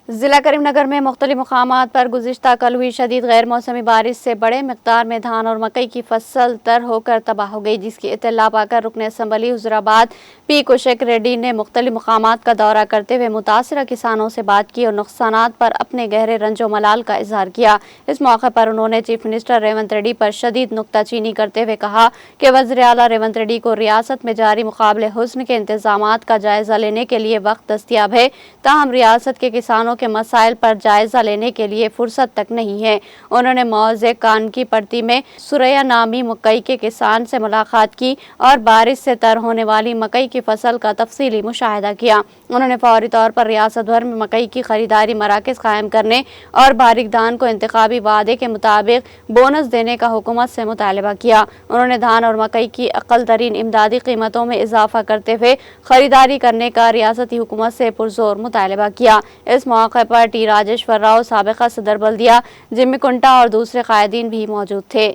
ضلع کریم نگر میں مختلف مقامات پر گزشتہ کل ہوئی شدید غیر موسمی بارش سے بڑے مقدار میں دھان اور مکئی کی فصل تر ہو کر تباہ ہو گئی، جس کی اطلاع پا کر رکن اسمبلی حضرآباد پی کوشک ریڈی نے مختلف مقامات کا دورہ کرتے ہوئے متاثرہ کسانوں سے بات کی اور نقصانات پر اپنے گہرے رنج و ملال کا اظہار کیا۔ اس موقع پر انہوں نے چیف منسٹر ریونت ریڈی پر شدید نکتہ چینی کرتے ہوئے کہا کہ وزیر اعلیٰ ریونت ریڈی کو ریاست میں جاری مقابلہ حسن کے انتظامات کا جائزہ لینے کے لیے وقت دستیاب ہے، تاہم ریاست کے کسانوں کے مسائل پر جائزہ لینے کے لیے فرصت تک نہیں ہے۔ انہوں نے موضع کانکی پٹی میں سریا نامی مکئی کے کسان سے ملاقات کی اور بارش سے تر ہونے والی مکئی کی فصل کا تفصیلی مشاہدہ کیا۔ انہوں نے فوری طور پر ریاست بھر میں مکئی کی خریداری مراکز قائم کرنے اور باریکدان کو انتخابی وعدے کے مطابق بونس دینے کا حکومت سے مطالبہ کیا۔ انہوں نے دھان اور مکئی کی اقل ترین امدادی قیمتوں میں اضافہ کرتے ہوئے خریداری کرنے کا ریاستی حکومت سے پرزور مطالبہ کیا۔ اس موقع پر ٹی راجیشور راؤ، سابقہ صدر بلدیہ جمی کنٹا اور دوسرے قائدین بھی موجود تھے۔